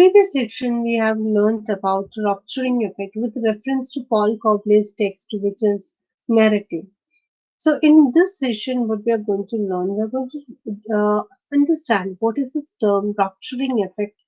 previous section, we have learned about rupturing effect with reference to Paul Coble's text, which is narrative. So, in this session, what we are going to learn, we are going to understand what is this term rupturing effect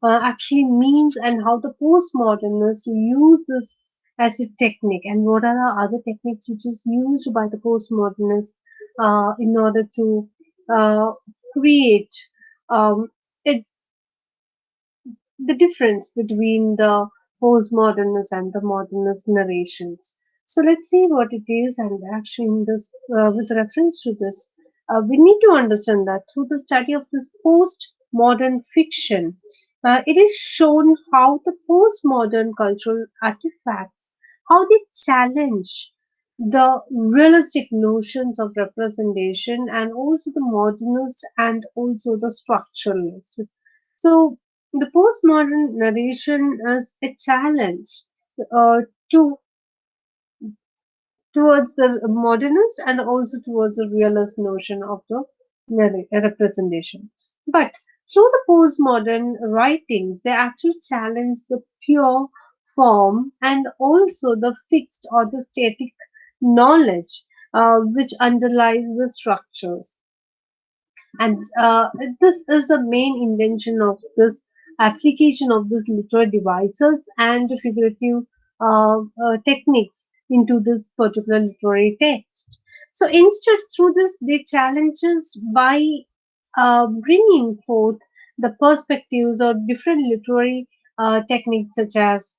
actually means and how the postmodernists use this as a technique, and what are the other techniques which is used by the postmodernists in order to uh, create um, a the difference between the postmodernist and the modernist narrations. So let's see what it is, and actually, in this, with reference to this, we need to understand that through the study of this postmodern fiction, it is shown how the postmodern cultural artifacts, how they challenge the realistic notions of representation and also the modernist and also the structuralist. So the postmodern narration is a challenge uh, to towards the modernist and also towards the realist notion of the representation. But through the postmodern writings, they actually challenge the pure form and also the fixed or the static knowledge which underlies the structures. And this is the main intention of this application of these literary devices and figurative techniques into this particular literary text. So instead, through this, they challenge us by bringing forth the perspectives or different literary techniques such as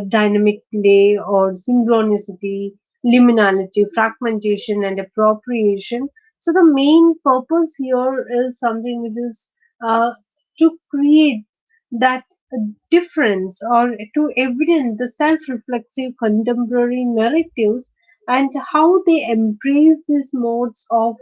dynamic play or synchronicity, liminality, fragmentation, and appropriation. So the main purpose here is something which is uh, to create that difference or to evidence the self-reflexive contemporary narratives and how they embrace these modes of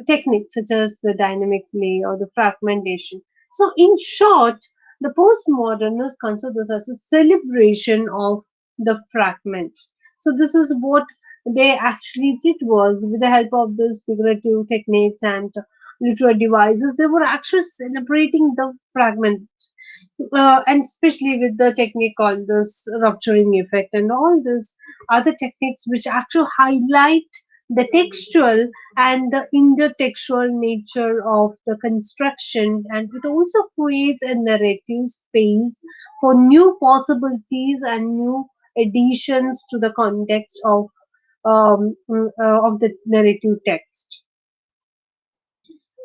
techniques such as the dynamic play or the fragmentation. So, in short, the postmodernists consider this as a celebration of the fragment. So, this is what they actually did was with the help of these figurative techniques and literary devices, they were actually celebrating the fragment and especially with the technique called this rupturing effect and all these other techniques which actually highlight the textual and the intertextual nature of the construction, and it also creates a narrative space for new possibilities and new additions to the context of the narrative text.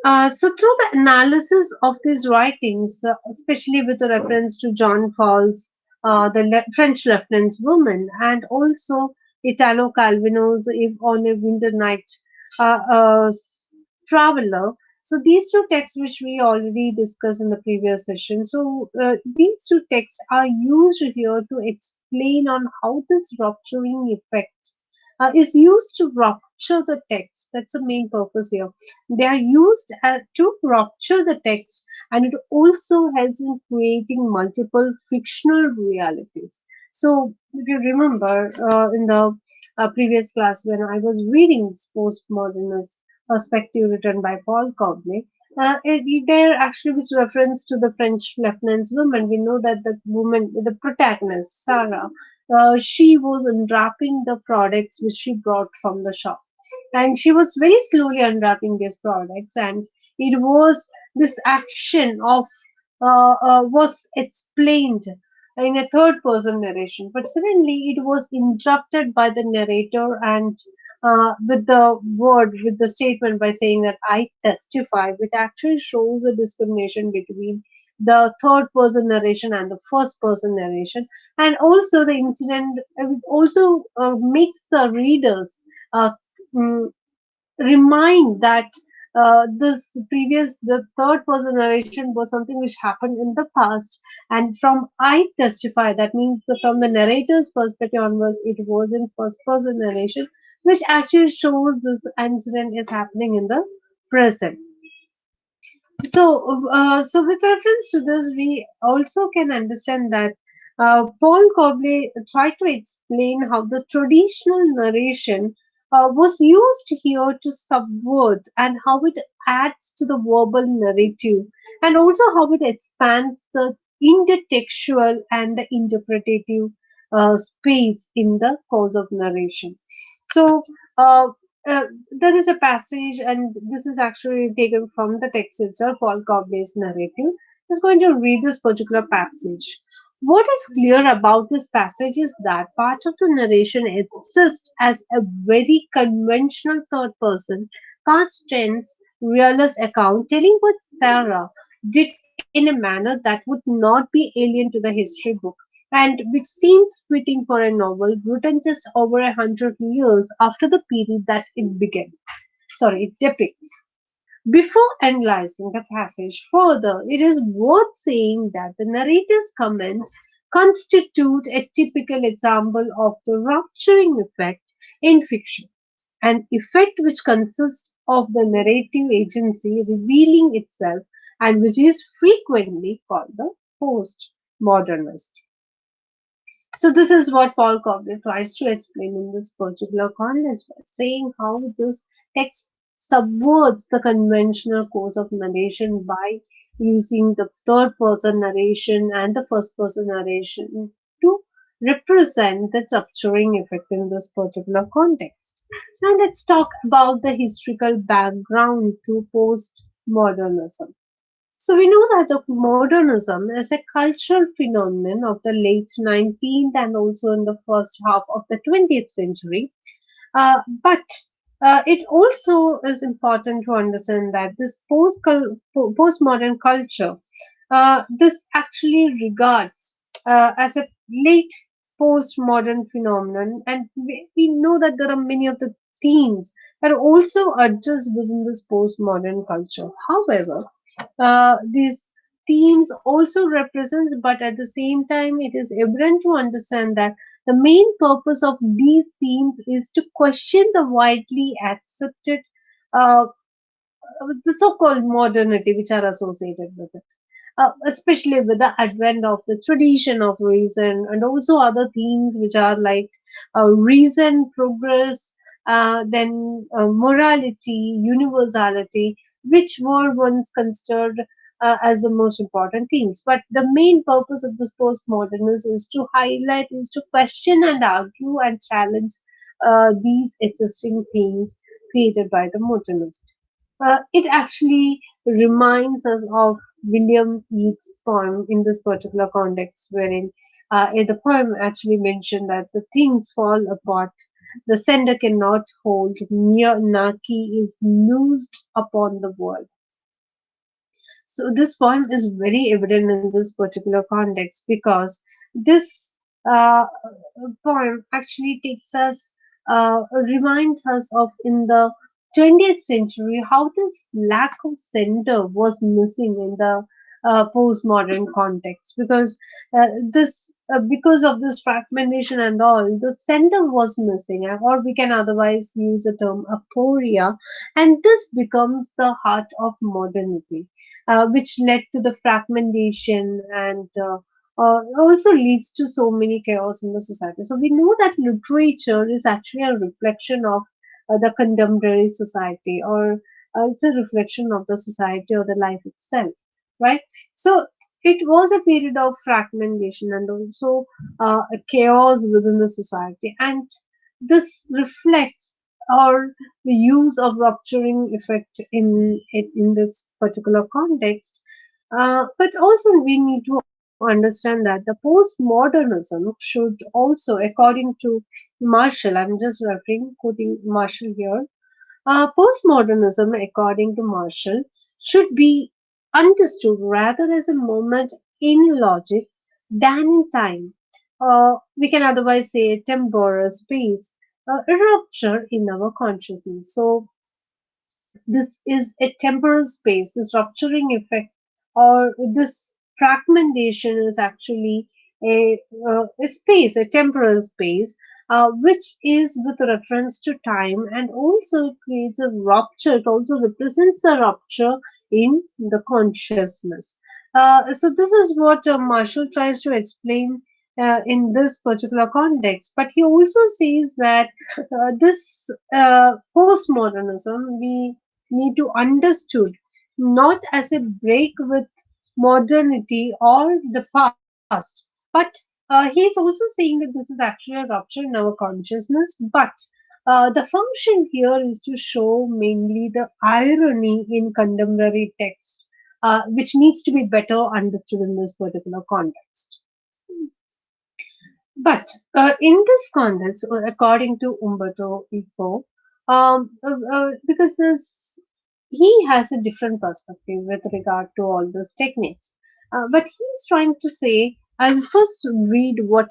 So through the analysis of these writings, especially with the reference to John Fowles, the French Reference Woman, and also Italo Calvino's If on a Winter Night Traveler. So these two texts, which we already discussed in the previous session, so these two texts are used here to explain on how this rupturing effect is used to rupture the text. That's the main purpose here. They are used to rupture the text, and it also helps in creating multiple fictional realities. So, if you remember in the previous class when I was reading this postmodernist perspective written by Paul Cogne, there actually was reference to the French Lieutenant's woman. We know that the woman, the protagonist, Sarah, she was unwrapping the products which she brought from the shop, and she was very slowly unwrapping these products, and it was this action of was explained in a third person narration, but suddenly it was interrupted by the narrator and with the statement by saying that I testify, which actually shows a discrimination between the third person narration and the first person narration. And also the incident also makes the readers uh, mm, remind that the third person narration was something which happened in the past, and from I testify, that means from the narrator's perspective onwards, it was in first person narration, which actually shows this incident is happening in the present. So with reference to this, we also can understand that Paul Coble tried to explain how the traditional narration was used here to subvert and how it adds to the verbal narrative and also how it expands the intertextual and the interpretative space in the course of narration. So, uh, uh, there is a passage, and this is actually taken from the text itself, Paul Coble's narrative. I'm just going to read this particular passage. What is clear about this passage is that part of the narration exists as a very conventional third person, past tense, realist account telling what Sarah did in a manner that would not be alien to the history book and which seems fitting for a novel written just over 100 years after the period that it began. Sorry, it depicts. Before analyzing the passage further, it is worth saying that the narrator's comments constitute a typical example of the rupturing effect in fiction, an effect which consists of the narrative agency revealing itself and which is frequently called the post-modernist. So this is what Paul Cobbler tries to explain in this particular context by saying how this text subverts the conventional course of narration by using the third person narration and the first person narration to represent the rupturing effect in this particular context. Now let's talk about the historical background to postmodernism. So we know that the modernism is a cultural phenomenon of the late 19th and also in the first half of the 20th century. But it also is important to understand that this postmodern culture, this actually regards as a late postmodern phenomenon, and we know that there are many of the themes that are also addressed within this postmodern culture. However, these themes also represents, but at the same time it is evident to understand that the main purpose of these themes is to question the widely accepted uh, the so-called modernity which are associated with it, especially with the advent of the tradition of reason and also other themes which are like reason, progress, then morality, universality, which were once considered as the most important themes. But the main purpose of this postmodernism is to highlight, is to question and argue and challenge these existing themes created by the modernist. It actually reminds us of William Yeats's poem in this particular context, wherein the poem actually mentioned that the things fall apart, the sender cannot hold, mere Naki is loosed upon the world. So this poem is very evident in this particular context because this uh, poem actually takes us, reminds us of in the 20th century how this lack of center was missing in the postmodern context because this because of this fragmentation and all the center was missing or we can otherwise use the term aporia, and this becomes the heart of modernity, which led to the fragmentation and also leads to so many chaos in the society. So we know that literature is actually a reflection of the contemporary society, or it's a reflection of the society or the life itself, right? So it was a period of fragmentation and also a chaos within the society, and this reflects or the use of rupturing effect in it in this particular context. But also we need to understand that the postmodernism should also, according to Marshall, I'm just referring quoting Marshall here. Postmodernism, according to Marshall, should be understood rather as a moment in logic than in time. We can otherwise say a temporal space, a rupture in our consciousness. So this is a temporal space. This rupturing effect or this fragmentation is actually a space, a temporal space, which is with reference to time and also creates a rupture. It also represents a rupture in the consciousness. So this is what Marshall tries to explain in this particular context. But he also says that this postmodernism we need to understood not as a break with modernity or the past, but he is also saying that this is actually a rupture in our consciousness. But the function here is to show mainly the irony in contemporary text, which needs to be better understood in this particular context. But in this context, according to Umberto Eco, because this he has a different perspective with regard to all those techniques. But he's trying to say, I'll first read what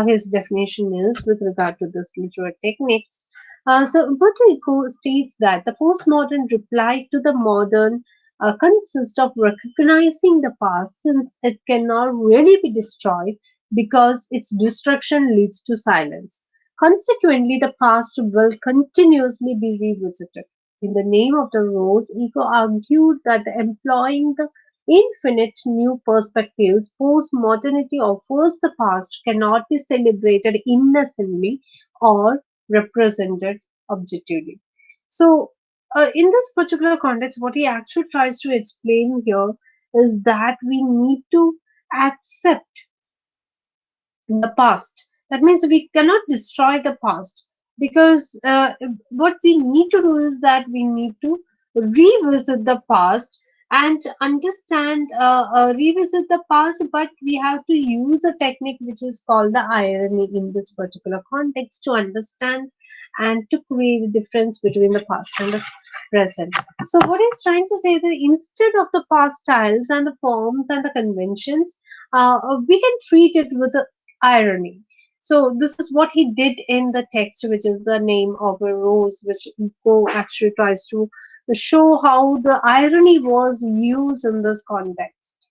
his definition is with regard to this literary techniques. So Umberto Eco states that the postmodern reply to the modern consists of recognizing the past since it cannot really be destroyed because its destruction leads to silence. Consequently, the past will continuously be revisited. In the name of the rose, Eco argued that employing the infinite new perspectives post-modernity offers the past cannot be celebrated innocently or represented objectively. So, in this particular context, what he actually tries to explain here is that we need to accept the past. That means we cannot destroy the past because what we need to do is that we need to revisit the past and understand, revisit the past, but we have to use a technique which is called the irony in this particular context to understand and to create a difference between the past and the present. So, what he's trying to say is that instead of the past styles and the forms and the conventions, we can treat it with irony. So this is what he did in the text, which is the name of a rose, which Foucault actually tries to show how the irony was used in this context.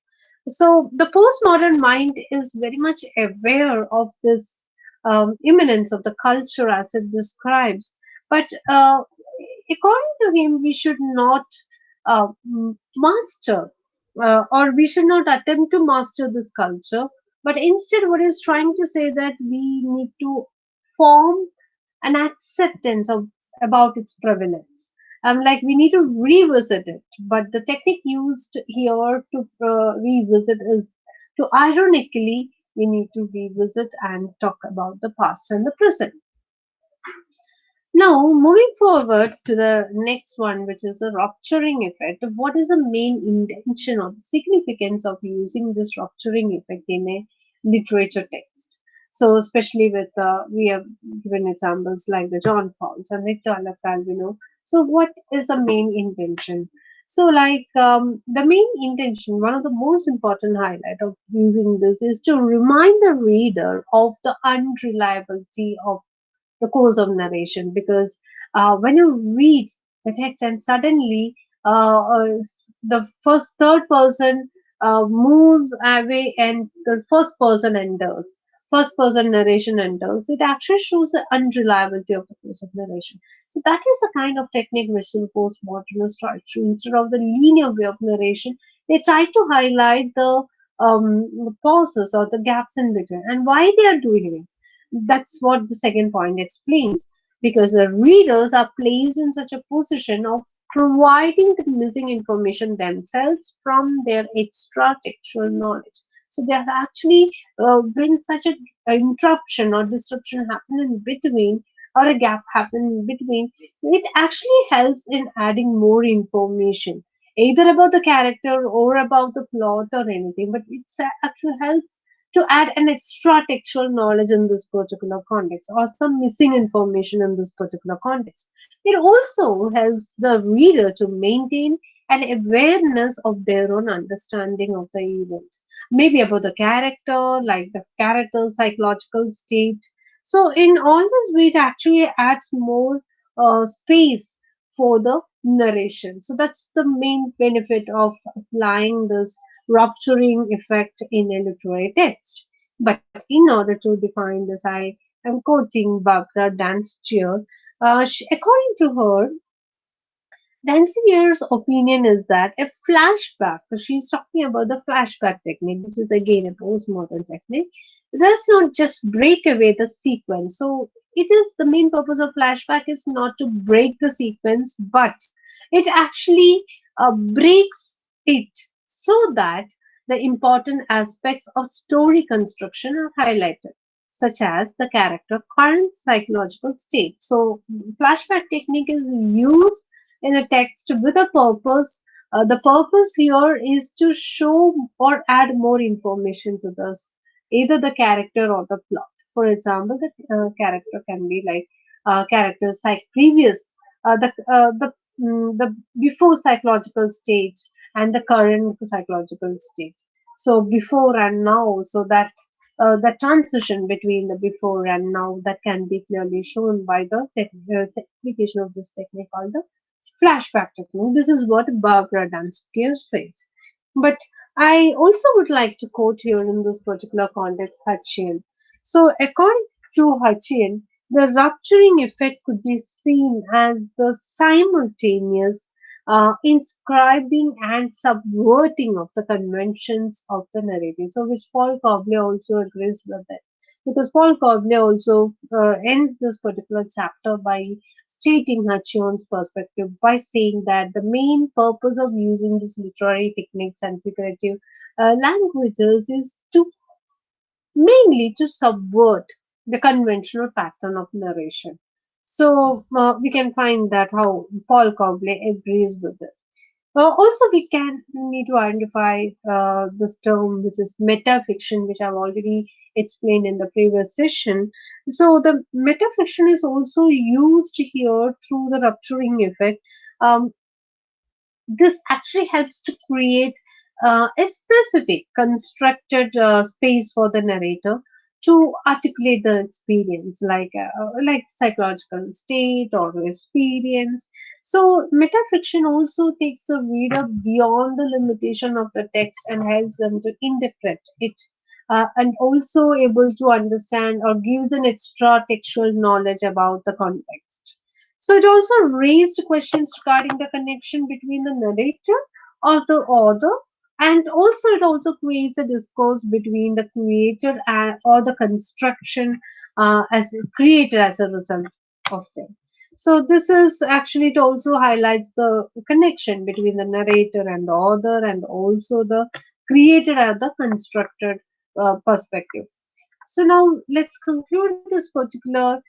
So the postmodern mind is very much aware of this imminence of the culture as it describes, but according to him, we should not master or we should not attempt to master this culture, but instead what is trying to say that we need to form an acceptance of about its prevalence. Like we need to revisit it, but the technique used here to revisit is to ironically we need to revisit and talk about the past and the present. Now, moving forward to the next one, which is the rupturing effect. What is the main intention or the significance of using this rupturing effect in a literature text? So, especially with we have given examples like the John Fowles and Victor Calvino. So, what is the main intention? So, like the main intention, one of the most important highlight of using this is to remind the reader of the unreliability of the course of narration because when you read the text and suddenly the first third person moves away and the first person enters, first person narration enters, it actually shows the unreliability of the course of narration. So that is the kind of technique which the postmodernists try to, instead of the linear way of narration, they try to highlight the pauses or the gaps in between and why they are doing it. That's what the second point explains. Because the readers are placed in such a position of providing the missing information themselves from their extra textual knowledge. So there has actually been such a interruption or disruption happen in between or a gap happen in between. It actually helps in adding more information either about the character or about the plot or anything, but it actually helps to add an extra textual knowledge in this particular context or some missing information in this particular context. It also helps the reader to maintain an awareness of their own understanding of the event, maybe about the character, like the character's psychological state. So, in all this way, it actually adds more space for the narration. So, that's the main benefit of applying this rupturing effect in a literary text. But in order to define this, I am quoting Barbara Danstier. According to her, Dancier's opinion is that a flashback, so she's talking about the flashback technique, which is again a postmodern technique. does not just break away the sequence. So it is the main purpose of flashback is not to break the sequence, but it actually breaks it so that the important aspects of story construction are highlighted, such as the character current psychological state. So flashback technique is used in a text with a purpose. The purpose here is to show or add more information to this, either the character or the plot. For example, the character can be like characters like previous, the before psychological state and the current psychological state. So before and now, so that the transition between the before and now that can be clearly shown by the application of this technique called the flashback technique. This is what Barbara Dunsky says. But I also would like to quote here in this particular context Hutchian. So, according to Hutchian, the rupturing effect could be seen as the simultaneous inscribing and subverting of the conventions of the narrative. So, which Paul Cobley also agrees with it. Because Paul Cobley also ends this particular chapter by stating Hutchion's perspective by saying that the main purpose of using these literary techniques and figurative languages is to mainly to subvert the conventional pattern of narration. So we can find that how Paul Cobley agrees with it. Also, we can need to identify this term, which is metafiction, which I've already explained in the previous session. So, the metafiction is also used here through the rupturing effect. Um, this actually helps to create a specific constructed space for the narrator to articulate the experience like psychological state or experience. So metafiction also takes the reader beyond the limitation of the text and helps them to interpret it, and also able to understand or gives an extra textual knowledge about the context. So it also raised questions regarding the connection between the narrator or the author, and also it also creates a discourse between the creator and, or the construction as created as a result of them. So this is actually it also highlights the connection between the narrator and the author, and also the created and the constructed perspective. So now let's conclude this particular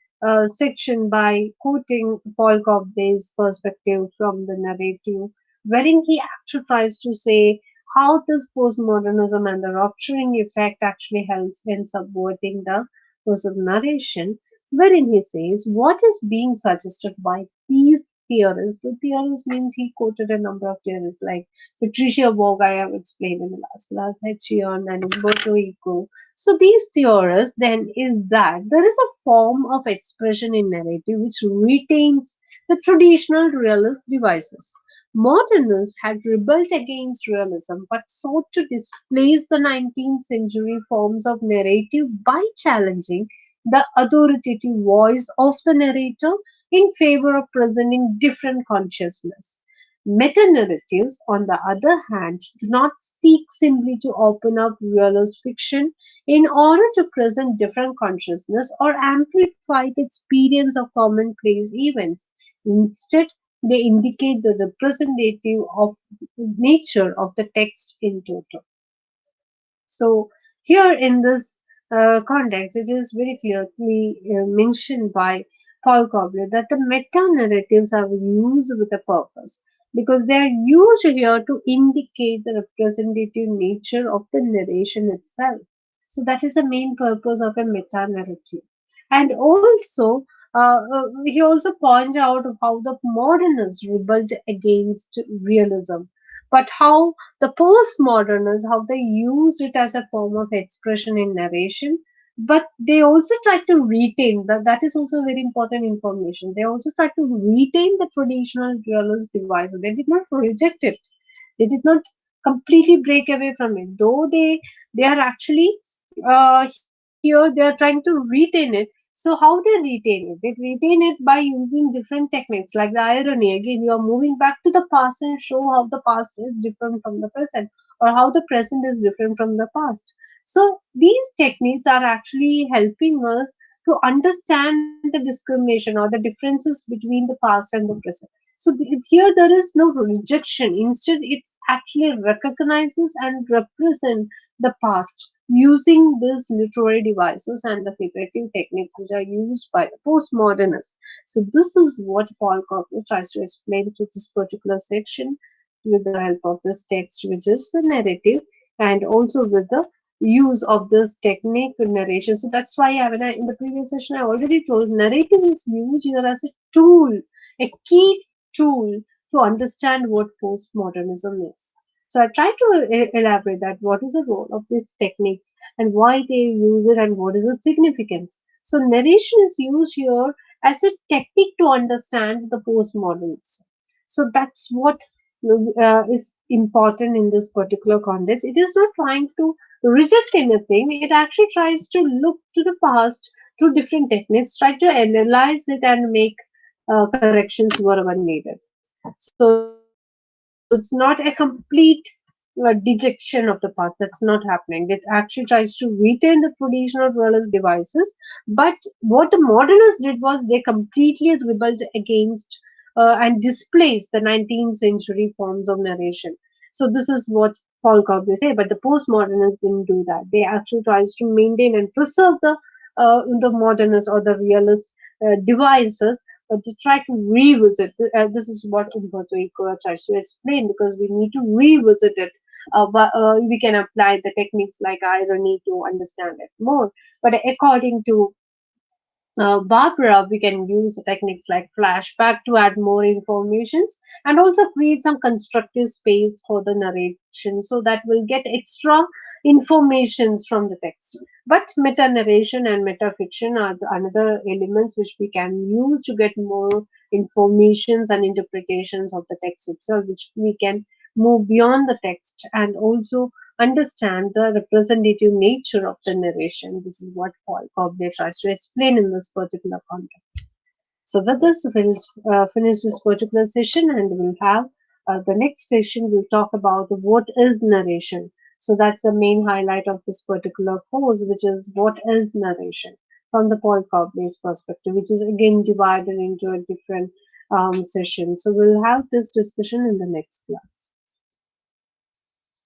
section by quoting Paul Cobley's perspective from the narrative, wherein he actually tries to say how this postmodernism and the rupturing effect actually helps in subverting the course of narration, wherein he says what is being suggested by these theorists. The theorists means he quoted a number of theorists like Patricia Borg, I have explained in the last class, Hechion and Umberto Eco. So these theorists then is that there is a form of expression in narrative which retains the traditional realist devices. Modernists had rebelled against realism but sought to displace the 19th century forms of narrative by challenging the authoritative voice of the narrator in favor of presenting different consciousness. Meta-narratives, on the other hand, do not seek simply to open up realist fiction in order to present different consciousness or amplify the experience of commonplace events. Instead, they indicate the representative of nature of the text in total. So here in this context, it is very clearly mentioned by Paul Cobley that the meta-narratives are used with a purpose because they are used here to indicate the representative nature of the narration itself. So that is the main purpose of a meta-narrative. And also, he also points out how the modernists rebelled against realism, but how the postmodernists, how they used it as a form of expression in narration, but they also try to retain that is also very important information. They also try to retain the traditional realist device. They did not reject it. They did not completely break away from it, though they are actually here they are trying to retain it. So how they retain it? They retain it by using different techniques like the irony. Again, you are moving back to the past and show how the past is different from the present, or how the present is different from the past. So these techniques are actually helping us to understand the discrimination or the differences between the past and the present. So here there is no rejection. Instead, it actually recognizes and represents the past using these literary devices and the figurative techniques which are used by the postmodernists. So this is what Paul Coppel tries to explain to this particular section with the help of this text, which is the narrative, and also with the use of this technique in narration. So that's why in the previous session I already told narrative is used here as a tool, a key tool to understand what postmodernism is. So I try to elaborate that what is the role of these techniques and why they use it and what is its significance. So narration is used here as a technique to understand the postmodernism. So that's what is important in this particular context. It is not trying to reject anything. It actually tries to look to the past through different techniques, try to analyze it and make corrections wherever needed. So it's not a complete dejection of the past. That's not happening. It actually tries to retain the traditional realist devices. But what the modernists did was they completely rebelled against and displaced the 19th century forms of narration. So this is what Paul Cobbler say. But the postmodernists didn't do that. They actually tries to maintain and preserve the modernist or the realist devices, but to try to revisit. This is what Umberto Eco tries to explain, because we need to revisit it. But we can apply the techniques like irony to understand it more. But according to Barbara, we can use techniques like flashback to add more informations and also create some constructive space for the narration so that we'll get extra informations from the text. But meta narration and meta fiction are the another elements which we can use to get more informations and interpretations of the text itself, which we can move beyond the text and also understand the representative nature of the narration. This is what Paul Cobbler tries to explain in this particular context. So with this, we'll finish this particular session, and we'll have the next session. We'll talk about what is narration. So that's the main highlight of this particular course, which is what is narration from the Paul Cobbler's perspective, which is again divided into a different session. So we'll have this discussion in the next class.